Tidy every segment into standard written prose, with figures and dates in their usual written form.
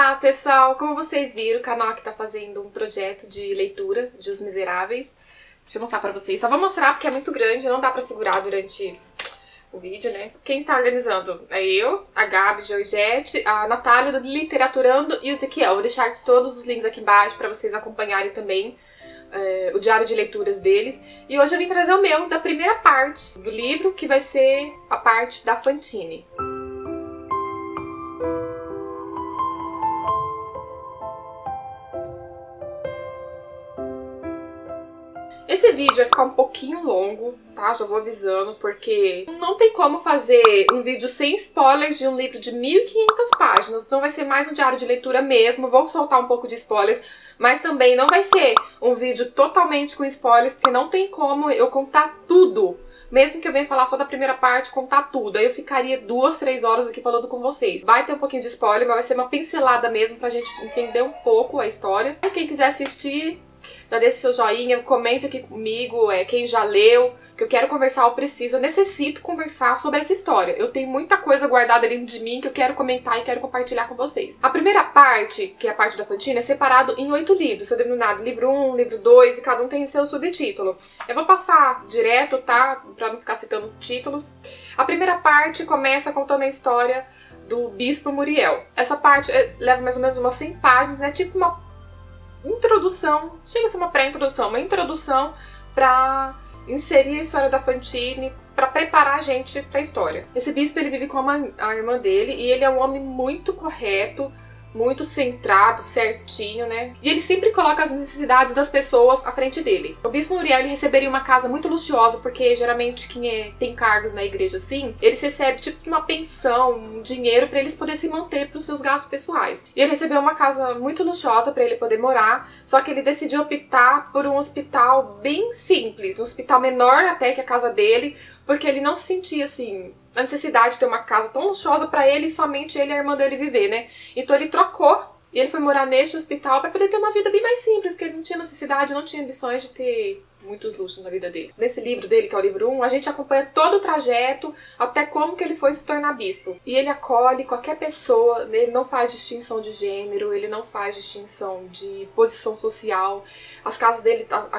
Olá pessoal, como vocês viram, o canal aqui tá fazendo um projeto de leitura de Os Miseráveis. Deixa eu mostrar pra vocês, só vou mostrar porque é muito grande, não dá pra segurar durante o vídeo, né? Quem está organizando é eu, a Gabi, Georgette, a Natália do Literaturando e o Ezequiel. Vou deixar todos os links aqui embaixo pra vocês acompanharem também o diário de leituras deles. E hoje eu vim trazer o meu, da primeira parte do livro, que vai ser a parte da Fantine. Esse vídeo vai ficar um pouquinho longo, tá? Já vou avisando, porque não tem como fazer um vídeo sem spoilers de um livro de 1500 páginas. Então vai ser mais um diário de leitura mesmo. Vou soltar um pouco de spoilers, mas também não vai ser um vídeo totalmente com spoilers, porque não tem como eu contar tudo. Mesmo que eu venha falar só da primeira parte, contar tudo. Aí eu ficaria 2, 3 horas aqui falando com vocês. Vai ter um pouquinho de spoiler, mas vai ser uma pincelada mesmo pra gente entender um pouco a história. E quem quiser assistir, já deixe seu joinha, comente aqui comigo, quem já leu, que eu quero conversar, eu preciso, eu necessito conversar sobre essa história. Eu tenho muita coisa guardada dentro de mim que eu quero comentar e quero compartilhar com vocês. A primeira parte, que é a parte da Fantine, é separado em 8 livros, seu denominado livro 1, livro 2, e cada um tem o seu subtítulo. Eu vou passar direto, tá? Pra não ficar citando os títulos. A primeira parte começa contando a história do Bispo Muriel. Essa parte leva mais ou menos umas 100 páginas, né? Tipo uma introdução, chega a ser uma pré-introdução, uma introdução pra inserir a história da Fantine, pra preparar a gente pra história. Esse bispo, ele vive com a irmã dele e ele é um homem muito correto, muito centrado, certinho, né? E ele sempre coloca as necessidades das pessoas à frente dele. O Bispo Muriel, ele receberia uma casa muito luxuosa, porque geralmente quem tem cargos na igreja assim, eles recebem tipo uma pensão, um dinheiro pra eles poderem se manter pros seus gastos pessoais. E ele recebeu uma casa muito luxuosa pra ele poder morar, só que ele decidiu optar por um hospital bem simples, um hospital menor até que a casa dele, porque ele não se sentia assim a necessidade de ter uma casa tão luxuosa pra ele e somente ele e a irmã dele viver, né? Então ele trocou e ele foi morar neste hospital pra poder ter uma vida bem mais simples, que ele não tinha necessidade, não tinha ambições de ter muitos luxos na vida dele. Nesse livro dele, que é o livro 1, a gente acompanha todo o trajeto até como que ele foi se tornar bispo. E ele acolhe qualquer pessoa, ele não faz distinção de gênero, ele não faz distinção de posição social. A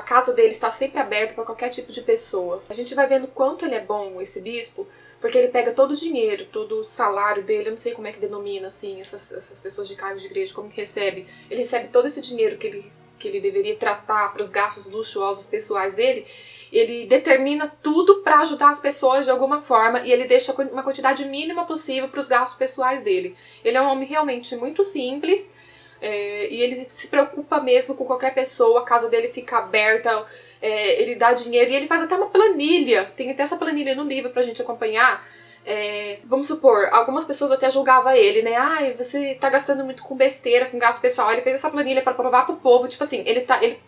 casa dele está sempre aberta para qualquer tipo de pessoa. A gente vai vendo quanto ele é bom, esse bispo, porque ele pega todo o dinheiro, todo o salário dele, eu não sei como é que denomina, assim, essas pessoas de cargos de igreja, como que recebe. Ele recebe todo esse dinheiro que ele deveria tratar para os gastos luxuosos pessoais dele, ele determina tudo para ajudar as pessoas de alguma forma e ele deixa uma quantidade mínima possível para os gastos pessoais dele. Ele é um homem realmente muito simples, e ele se preocupa mesmo com qualquer pessoa, a casa dele fica aberta, ele dá dinheiro e ele faz até uma planilha, tem até essa planilha no livro pra gente acompanhar. Vamos supor, algumas pessoas até julgavam ele, né? Ai, você tá gastando muito com besteira, com gasto pessoal. Ele fez essa planilha pra provar pro povo, tipo assim, ele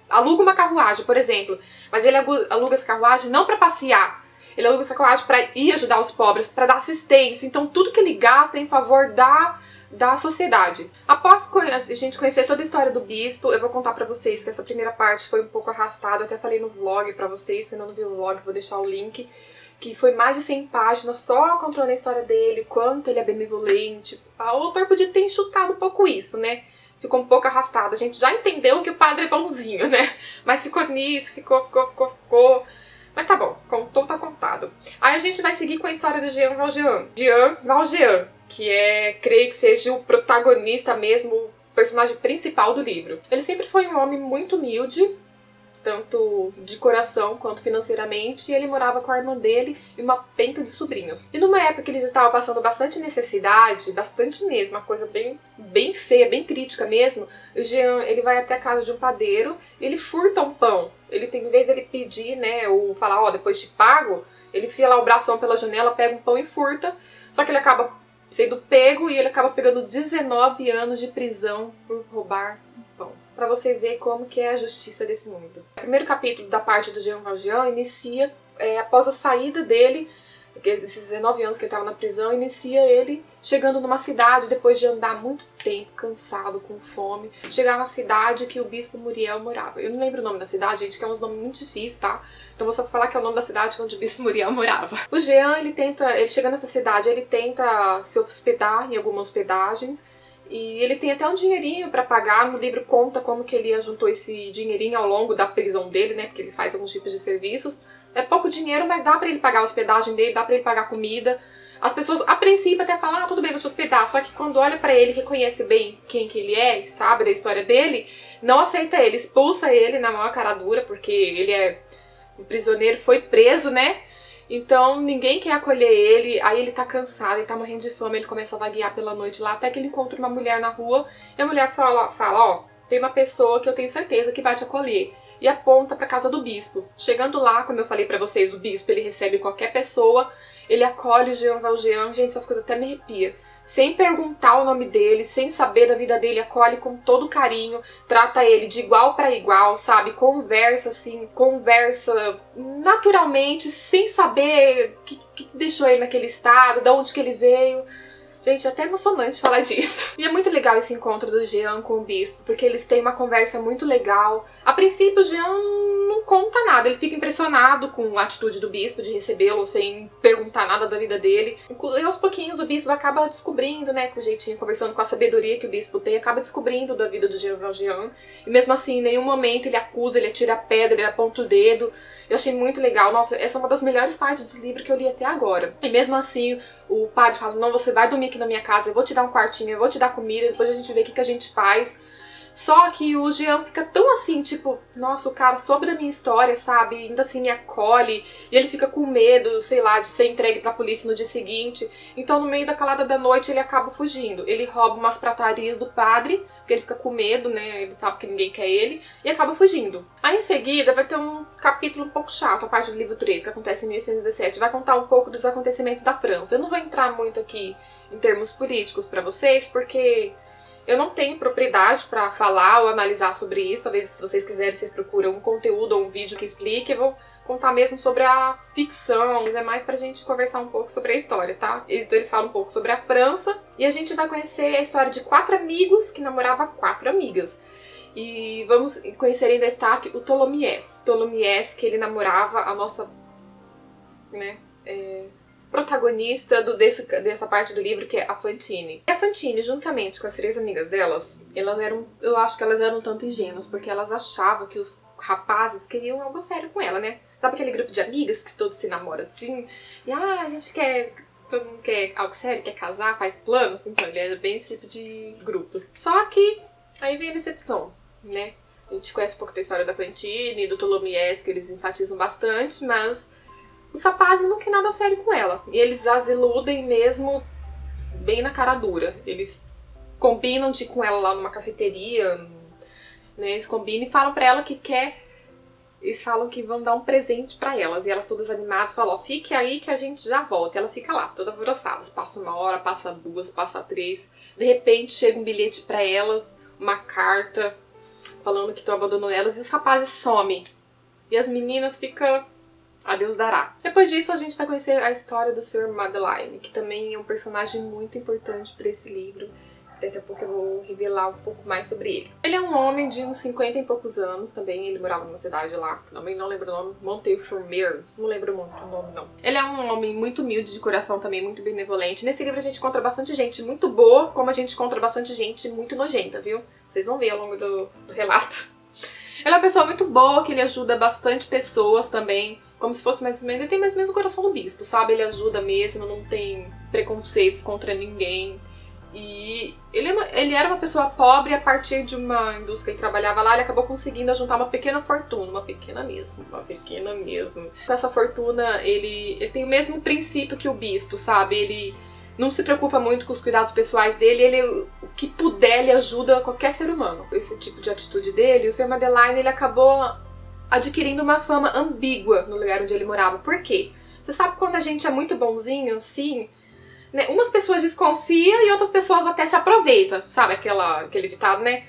aluga uma carruagem, por exemplo, mas ele aluga essa carruagem não pra passear. Ele aluga essa carruagem pra ir ajudar os pobres, pra dar assistência. Então tudo que ele gasta é em favor da sociedade. Após a gente conhecer toda a história do bispo, eu vou contar pra vocês que essa primeira parte foi um pouco arrastada. Eu até falei no vlog pra vocês, se ainda não viu o vlog, vou deixar o link. Que foi mais de 100 páginas só contando a história dele, o quanto ele é benevolente. O autor podia ter enxutado um pouco isso, né? Ficou um pouco arrastado. A gente já entendeu que o padre é bonzinho, né? Mas ficou nisso, ficou. Mas tá bom, contou, tá contado. Aí a gente vai seguir com a história do Jean Valjean. Jean Valjean, que creio que seja o protagonista mesmo, o personagem principal do livro. Ele sempre foi um homem muito humilde, tanto de coração quanto financeiramente, e ele morava com a irmã dele e uma penca de sobrinhos. E numa época que eles estavam passando bastante necessidade, bastante mesmo, uma coisa bem feia, bem crítica mesmo, o Jean, ele vai até a casa de um padeiro e ele furta um pão. Em vez dele pedir, né, ou falar, ó, depois te pago, ele enfia lá o bração pela janela, pega um pão e furta, só que ele acaba sendo pego e ele acaba pegando 19 anos de prisão por roubar um pão. Pra vocês verem como que é a justiça desse mundo. O primeiro capítulo da parte do Jean Valjean inicia após a saída dele, esses 19 anos que ele estava na prisão, inicia ele chegando numa cidade, depois de andar muito tempo, cansado, com fome, chegar na cidade que o Bispo Muriel morava. Eu não lembro o nome da cidade, gente, que é um nome muito difícil, tá? Então vou só falar que é o nome da cidade onde o Bispo Muriel morava. O Jean, ele chega nessa cidade, ele tenta se hospedar em algumas hospedagens, E ele tem até um dinheirinho pra pagar. No livro conta como que ele juntou esse dinheirinho ao longo da prisão dele, né? Porque eles fazem alguns tipos de serviços. É pouco dinheiro, mas dá pra ele pagar a hospedagem dele, dá pra ele pagar comida. As pessoas, a princípio, até falam, tudo bem, vou te hospedar. Só que quando olha pra ele, reconhece bem quem que ele é, sabe da história dele, não aceita ele, expulsa ele na maior cara dura, porque ele é um prisioneiro, foi preso, né? Então ninguém quer acolher ele, aí ele tá cansado, ele tá morrendo de fome, ele começa a vaguear pela noite lá, até que ele encontra uma mulher na rua, e a mulher fala, tem uma pessoa que eu tenho certeza que vai te acolher. E aponta pra casa do bispo. Chegando lá, como eu falei pra vocês, o bispo ele recebe qualquer pessoa, ele acolhe o Jean Valjean, gente, essas coisas até me arrepia. Sem perguntar o nome dele, sem saber da vida dele, acolhe com todo carinho, trata ele de igual pra igual, sabe? Conversa assim, conversa naturalmente, sem saber o que deixou ele naquele estado, de onde que ele veio. Gente, é até emocionante falar disso. E é muito legal esse encontro do Jean com o bispo, porque eles têm uma conversa muito legal. A princípio, o Jean não conta nada, ele fica impressionado com a atitude do bispo de recebê-lo sem perguntar nada da vida dele. E aos pouquinhos o bispo acaba descobrindo, né, com o jeitinho, conversando com a sabedoria que o bispo tem, acaba descobrindo da vida do Jean Valjean. E mesmo assim, em nenhum momento ele acusa, ele atira a pedra, ele aponta o dedo. Eu achei muito legal. Nossa, essa é uma das melhores partes do livro que eu li até agora. E mesmo assim, o padre fala, não, você vai dormir aqui na minha casa, eu vou te dar um quartinho, eu vou te dar comida, depois a gente vê o que a gente faz. Só que o Jean fica tão assim, tipo, nossa, o cara soube da minha história, sabe? Ainda assim me acolhe. E ele fica com medo, sei lá, de ser entregue pra polícia no dia seguinte. Então, no meio da calada da noite, ele acaba fugindo. Ele rouba umas pratarias do padre, porque ele fica com medo, né? Ele sabe que ninguém quer ele. E acaba fugindo. Aí, em seguida, vai ter um capítulo um pouco chato, a parte do livro 3, que acontece em 1817. Vai contar um pouco dos acontecimentos da França. Eu não vou entrar muito aqui em termos políticos pra vocês, porque eu não tenho propriedade pra falar ou analisar sobre isso. Talvez, se vocês quiserem, vocês procuram um conteúdo ou um vídeo que explique. Eu vou contar mesmo sobre a ficção, mas é mais pra gente conversar um pouco sobre a história, tá? Então eles falam um pouco sobre a França. E a gente vai conhecer a história de 4 amigos que namoravam 4 amigas. E vamos conhecer em destaque o Tholomyès. Tholomyès, que ele namorava a nossa, né, protagonista dessa parte do livro, que é a Fantine. E a Fantine, juntamente com as 3 amigas delas, eu acho que elas eram um tanto ingênuas, porque elas achavam que os rapazes queriam algo sério com ela, né? Sabe aquele grupo de amigas que todos se namoram assim? E a gente quer, todo mundo quer algo sério, quer casar, faz planos? Então, ele é bem esse tipo de grupos. Só que aí vem a decepção, né? A gente conhece um pouco da história da Fantine e do Tholomyès, que eles enfatizam bastante, mas os rapazes não querem nada sério com ela. E eles as iludem mesmo bem na cara dura. Eles combinam de ir com ela lá numa cafeteria, né? Eles combinam e falam pra ela que quer. Eles falam que vão dar um presente pra elas. E elas todas animadas falam, fique aí que a gente já volta. E ela fica lá, toda alvoroçada. Passa 1 hora, passa 2, passa 3. De repente chega um bilhete pra elas, uma carta, falando que tu abandonou elas. E os rapazes somem. E as meninas ficam, a Deus dará. Depois disso, a gente vai conhecer a história do Sr. Madeleine, que também é um personagem muito importante para esse livro. Daqui a pouco eu vou revelar um pouco mais sobre ele. Ele é um homem de uns 50 e poucos anos também. Ele morava numa cidade lá, também não lembro o nome, Montefermeiro, não lembro muito o nome não. Ele é um homem muito humilde de coração também, muito benevolente. Nesse livro a gente encontra bastante gente muito boa, como a gente encontra bastante gente muito nojenta, viu? Vocês vão ver ao longo do relato. Ele é uma pessoa muito boa, que ele ajuda bastante pessoas também, como se fosse mais ou menos, ele tem mais ou menos o coração do bispo, sabe? Ele ajuda mesmo, não tem preconceitos contra ninguém. E ele era uma pessoa pobre, e a partir de uma indústria que ele trabalhava lá, ele acabou conseguindo juntar uma pequena fortuna, uma pequena mesmo. Com essa fortuna, ele tem o mesmo princípio que o bispo, sabe? Ele não se preocupa muito com os cuidados pessoais dele, o que puder, ele ajuda qualquer ser humano. Esse tipo de atitude dele, o Sr. Madeleine, ele acabou adquirindo uma fama ambígua no lugar onde ele morava. Por quê? Você sabe quando a gente é muito bonzinho, assim, né? Umas pessoas desconfiam e outras pessoas até se aproveitam, sabe? Aquele ditado, né?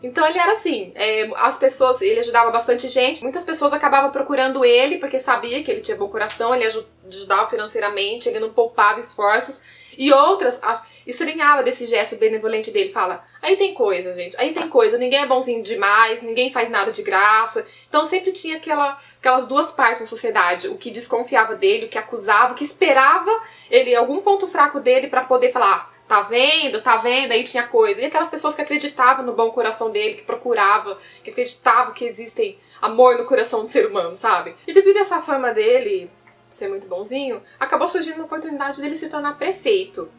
Então ele era assim, as pessoas, ele ajudava bastante gente, muitas pessoas acabavam procurando ele porque sabia que ele tinha bom coração, ele ajudava financeiramente, ele não poupava esforços, e outras estranhava desse gesto benevolente dele, fala, aí tem coisa, gente, aí tem coisa, ninguém é bonzinho demais, ninguém faz nada de graça. Então sempre tinha aquelas duas partes na sociedade, o que desconfiava dele, o que acusava, o que esperava ele, algum ponto fraco dele pra poder falar, Tá vendo? Tá vendo? Aí tinha coisa. E aquelas pessoas que acreditavam no bom coração dele, que procuravam, que acreditavam que existem amor no coração do ser humano, sabe? E devido a essa fama dele ser muito bonzinho, acabou surgindo uma oportunidade dele se tornar prefeito.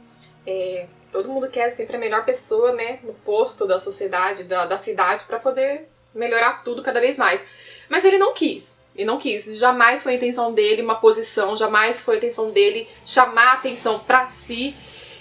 Todo mundo quer sempre a melhor pessoa, né, no posto da sociedade, da cidade, pra poder melhorar tudo cada vez mais. Mas ele não quis. Ele não quis. Jamais foi a intenção dele uma posição, jamais foi a intenção dele chamar a atenção pra si.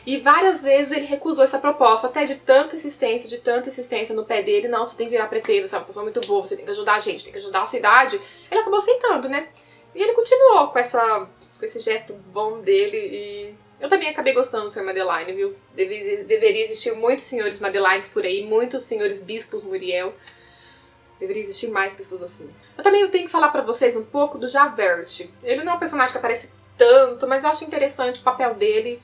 E várias vezes ele recusou essa proposta, até de tanta insistência no pé dele. Não, você tem que virar prefeito, você é uma pessoa muito boa, você tem que ajudar a gente, tem que ajudar a cidade. Ele acabou aceitando, né? E ele continuou com esse gesto bom dele e eu também acabei gostando do Sr. Madeline, viu? Deveria existir muitos senhores Madelines por aí, muitos senhores bispos Muriel. Deveria existir mais pessoas assim. Eu também tenho que falar pra vocês um pouco do Javert. Ele não é um personagem que aparece tanto, mas eu acho interessante o papel dele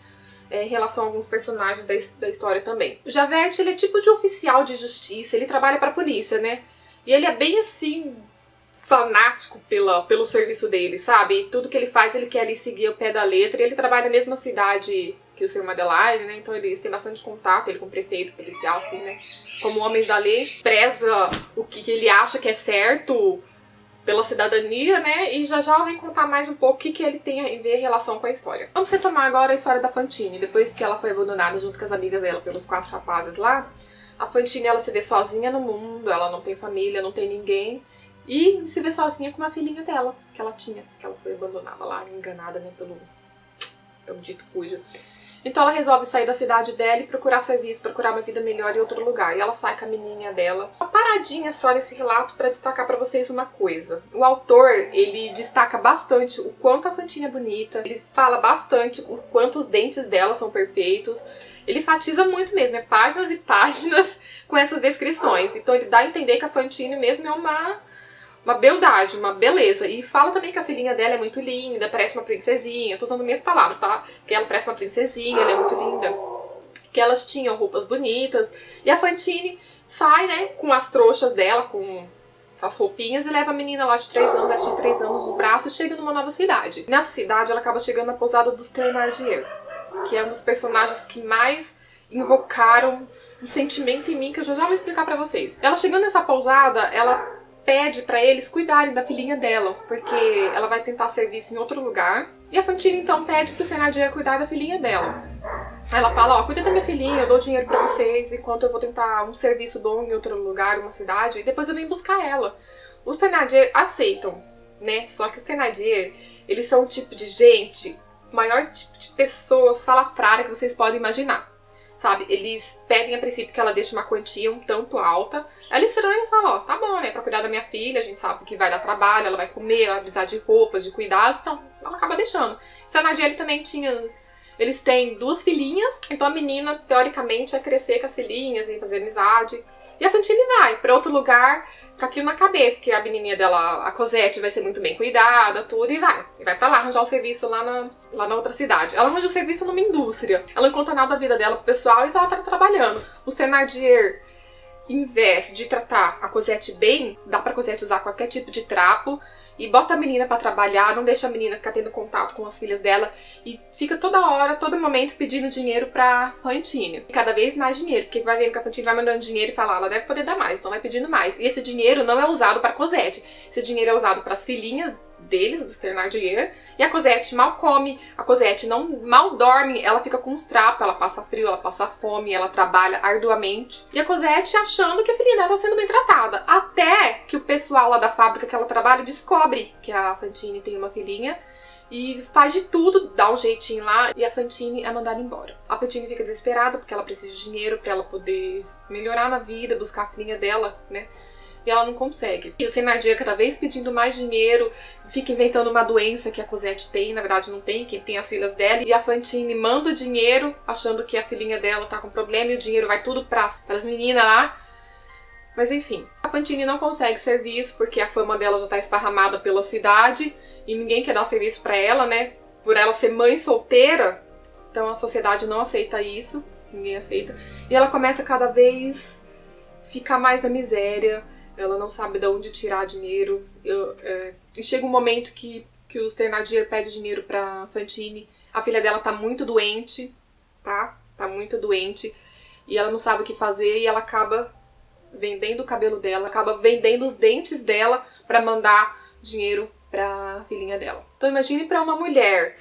em relação a alguns personagens da história também. O Javert, ele é tipo de oficial de justiça, ele trabalha pra polícia, né? E ele é bem assim, fanático pelo serviço dele, sabe? Tudo que ele faz, ele quer ali seguir o pé da letra. E ele trabalha na mesma cidade que o Sr. Madeline, né? Então eles têm bastante contato, ele com o prefeito policial, assim, né? Como homens da lei, preza o que ele acha que é certo pela cidadania, né? E já eu venho contar mais um pouco o que ele tem a ver em relação com a história. Vamos retomar agora a história da Fantine. Depois que ela foi abandonada junto com as amigas dela pelos 4 rapazes lá, a Fantine, ela se vê sozinha no mundo, ela não tem família, não tem ninguém. E se vê sozinha com uma filhinha dela, que ela tinha, que ela foi abandonada lá, enganada, né, pelo dito cujo. Então ela resolve sair da cidade dela e procurar serviço, procurar uma vida melhor em outro lugar. E ela sai com a menininha dela. Uma paradinha só nesse relato pra destacar pra vocês uma coisa. O autor, ele destaca bastante o quanto a Fantine é bonita. Ele fala bastante o quanto os dentes dela são perfeitos. Ele enfatiza muito mesmo, é páginas e páginas com essas descrições. Então ele dá a entender que a Fantine mesmo é uma beldade, uma beleza. E fala também que a filhinha dela é muito linda, parece uma princesinha. Eu tô usando minhas palavras, tá? Que ela parece uma princesinha, ela é muito linda. Que elas tinham roupas bonitas. E a Fantine sai, né, com as trouxas dela, com as roupinhas, e leva a menina lá de 3 anos, ela tinha 3 anos no braço, e chega numa nova cidade. Nessa cidade, ela acaba chegando na pousada dos Thénardier, que é um dos personagens que mais invocaram um sentimento em mim, que eu já vou explicar pra vocês. Ela chegando nessa pousada, ela pede pra eles cuidarem da filhinha dela, porque ela vai tentar serviço em outro lugar. E a Fantine então pede pro Thénardier cuidar da filhinha dela. Ela fala, ó, cuida da minha filhinha, eu dou dinheiro pra vocês, enquanto eu vou tentar um serviço bom em outro lugar, uma cidade, e depois eu venho buscar ela. Os Thénardier aceitam, né? Só que os Thénardier, eles são o tipo de gente, o maior tipo de pessoa salafrária que vocês podem imaginar. Sabe, eles pedem a princípio que ela deixe uma quantia um tanto alta. Ela estranha e fala, ó, tá bom, né, pra cuidar da minha filha, a gente sabe que vai dar trabalho, ela vai comer, vai precisar de roupas, de cuidados, então ela acaba deixando. O Thénardier também eles têm 2 filhinhas, então a menina, teoricamente, ia crescer com as filhinhas, ia fazer amizade. E a Fantine vai pra outro lugar, com aquilo na cabeça, que a menininha dela, a Cosette, vai ser muito bem cuidada, tudo, e vai pra lá arranjar um serviço lá na outra cidade. Ela arranja um serviço numa indústria. Ela não conta nada da vida dela pro pessoal e ela tá trabalhando. O Thénardier, em vez de tratar a Cosette bem, dá pra Cosette usar qualquer tipo de trapo, e bota a menina pra trabalhar, não deixa a menina ficar tendo contato com as filhas dela, e fica toda hora, todo momento pedindo dinheiro pra Fantine. E cada vez mais dinheiro, porque vai vendo que a Fantine vai mandando dinheiro e fala, ela deve poder dar mais, então vai pedindo mais. E esse dinheiro não é usado pra Cosette, esse dinheiro é usado pras filhinhas deles, dos Thénardier, e a Cosette mal come, a Cosette mal dorme, ela fica com uns trapos, ela passa frio, ela passa fome, ela trabalha arduamente. E a Cosette achando que a filhinha dela tá sendo bem tratada, até que o pessoal lá da fábrica que ela trabalha descobre que a Fantine tem uma filhinha e faz de tudo, dá um jeitinho lá, e a Fantine é mandada embora. A Fantine fica desesperada porque ela precisa de dinheiro pra ela poder melhorar na vida, buscar a filhinha dela, né? E ela não consegue. E o Thénardier cada vez pedindo mais dinheiro, fica inventando uma doença que a Cosette tem, na verdade não tem, quem tem as filhas dela. E a Fantine manda o dinheiro, achando que a filhinha dela tá com problema, e o dinheiro vai tudo pras meninas lá. Mas enfim, a Fantine não consegue serviço, porque a fama dela já tá esparramada pela cidade, e ninguém quer dar serviço pra ela, né? Por ela ser mãe solteira, então a sociedade não aceita isso, ninguém aceita. E ela começa cada vez ficar mais na miséria. Ela não sabe de onde tirar dinheiro. E chega um momento que os Thénardier pedem dinheiro pra Fantine. A filha dela tá muito doente, tá? tá muito doente e ela não sabe o que fazer e ela acaba vendendo o cabelo dela, acaba vendendo os dentes dela pra mandar dinheiro pra filhinha dela. Então imagine pra uma mulher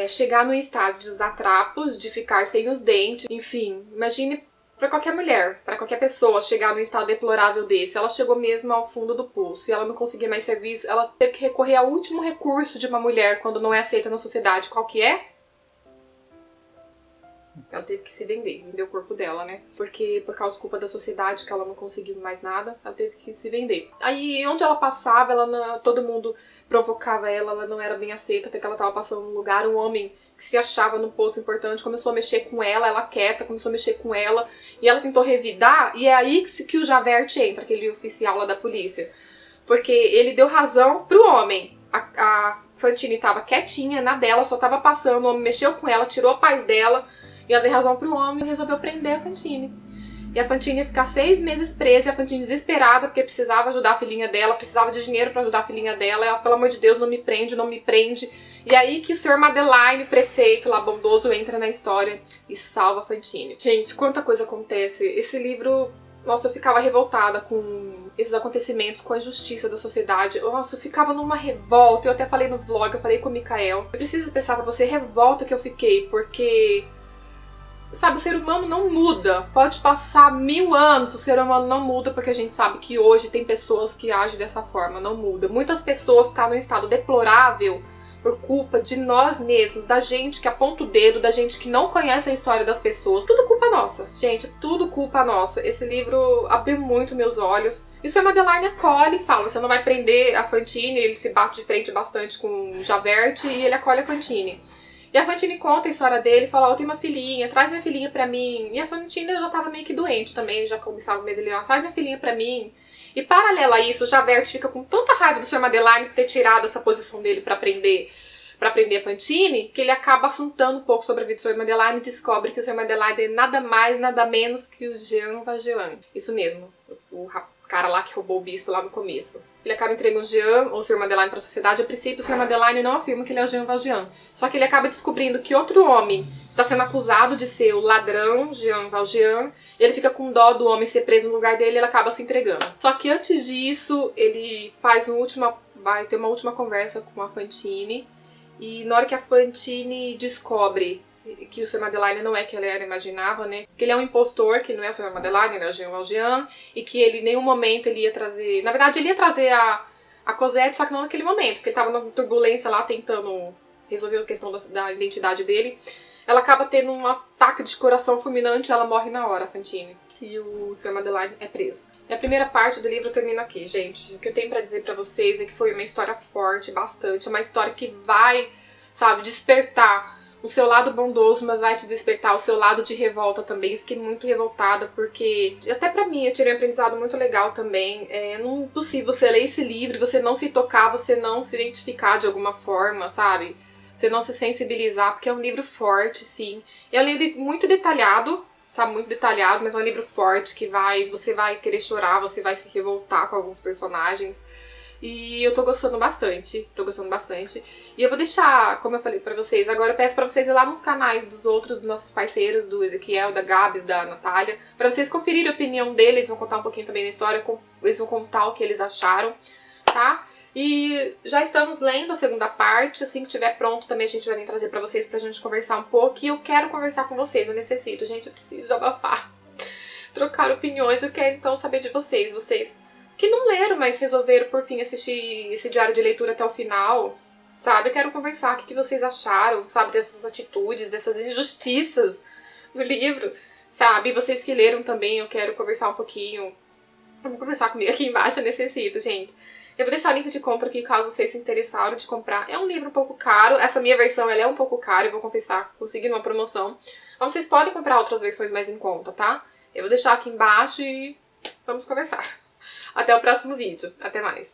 chegar no estado de usar trapos, de ficar sem os dentes, enfim, imagine pra qualquer mulher, pra qualquer pessoa chegar num estado deplorável desse. Ela chegou mesmo ao fundo do poço e ela não conseguia mais serviço, ela teve que recorrer ao último recurso de uma mulher quando não é aceita na sociedade. Qual que é? Ela teve que se vender o corpo dela, né? Porque por causa da culpa da sociedade, que ela não conseguiu mais nada, ela teve que se vender. Aí, onde ela passava, todo mundo provocava ela não era bem aceita, até que ela tava passando num lugar, um homem que se achava num posto importante começou a mexer com ela quieta, começou a mexer com ela, e ela tentou revidar, e é aí que o Javert entra, aquele oficial lá da polícia. Porque ele deu razão pro homem. A Fantine tava quietinha, na dela, só tava passando, o homem mexeu com ela, tirou a paz dela, e ela deu razão pro homem e resolveu prender a Fantine. E a Fantine ia ficar 6 meses presa, e a Fantine desesperada, porque precisava ajudar a filhinha dela, precisava de dinheiro pra ajudar a filhinha dela. Ela, pelo amor de Deus, não me prende, não me prende. E aí que o Sr. Madeleine, prefeito lá bondoso, entra na história e salva a Fantine. Gente, quanta coisa acontece. Esse livro, nossa, eu ficava revoltada com esses acontecimentos, com a injustiça da sociedade. Nossa, eu ficava numa revolta. Eu até falei no vlog, eu falei com o Mikael. Eu preciso expressar pra você a revolta que eu fiquei, porque... sabe, o ser humano não muda. Pode passar 1000 anos, o ser humano não muda, porque a gente sabe que hoje tem pessoas que agem dessa forma, não muda. Muitas pessoas estão num estado deplorável por culpa de nós mesmos, da gente que aponta o dedo, da gente que não conhece a história das pessoas. Tudo culpa nossa, gente, tudo culpa nossa. Esse livro abriu muito meus olhos. E o Sr. Madeleine acolhe e fala, você não vai prender a Fantine, ele se bate de frente bastante com o Javert e ele acolhe a Fantine. E a Fantine conta a história dele, fala, eu tenho uma filhinha, traz minha filhinha pra mim. E a Fantine já tava meio que doente também, já começava o medo dele, traz minha filhinha pra mim. E paralelo a isso, o Javert fica com tanta raiva do Sr. Madeleine por ter tirado essa posição dele pra prender a Fantine, que ele acaba assuntando um pouco sobre a vida do Sr. Madeleine e descobre que o Sr. Madeleine é nada mais, nada menos que o Jean Valjean. Isso mesmo, o cara lá que roubou o bispo lá no começo. Ele acaba entregando o Jean, ou o Sr. Madeleine, pra sociedade. A princípio, o Sr. Madeleine não afirma que ele é o Jean Valjean. Só que ele acaba descobrindo que outro homem está sendo acusado de ser o ladrão Jean Valjean. E ele fica com dó do homem ser preso no lugar dele e ele acaba se entregando. Só que antes disso, ele faz vai ter uma última conversa com a Fantine. E na hora que a Fantine descobre que o Sr. Madeleine não é quem ela imaginava, né? Que ele é um impostor, que ele não é o Sr. Madeleine, ele é o Jean Valjean, e que ele em nenhum momento ele ia trazer... Na verdade, ele ia trazer a Cosette, só que não naquele momento, porque ele tava numa turbulência lá, tentando resolver a questão da identidade dele. Ela acaba tendo um ataque de coração fulminante e ela morre na hora, a Fantine. E o Sr. Madeleine é preso. E a primeira parte do livro termina aqui, gente. O que eu tenho pra dizer pra vocês é que foi uma história forte, bastante. É uma história que vai, sabe, despertar o seu lado bondoso, mas vai te despertar o seu lado de revolta também. Eu fiquei muito revoltada, porque até pra mim eu tirei um aprendizado muito legal também. Não é possível você ler esse livro e você não se tocar, você não se identificar de alguma forma, sabe? Você não se sensibilizar, porque é um livro forte, sim. É um livro muito detalhado, tá muito detalhado, mas é um livro forte que você vai querer chorar, você vai se revoltar com alguns personagens. E eu tô gostando bastante, E eu vou deixar, como eu falei pra vocês, agora eu peço pra vocês ir lá nos canais dos outros nossos parceiros, do Ezequiel, da Gabs, da Natália, pra vocês conferirem a opinião deles, eles vão contar um pouquinho também da história, eles vão contar o que eles acharam, tá? E já estamos lendo a segunda parte, assim que estiver pronto também a gente vai vir trazer pra vocês pra gente conversar um pouco. E eu quero conversar com vocês, eu necessito, gente, eu preciso abafar, trocar opiniões, eu quero então saber de vocês que não leram, mas resolveram por fim assistir esse diário de leitura até o final, sabe? Eu quero conversar o que vocês acharam, sabe? Dessas atitudes, dessas injustiças no livro, sabe? E vocês que leram também, eu quero conversar um pouquinho. Vamos conversar comigo aqui embaixo, eu necessito, gente. Eu vou deixar o link de compra aqui caso vocês se interessaram de comprar. É um livro um pouco caro, essa minha versão ela é um pouco cara, eu vou confessar, consegui numa promoção. Mas vocês podem comprar outras versões mais em conta, tá? Eu vou deixar aqui embaixo e vamos conversar. Até o próximo vídeo. Até mais.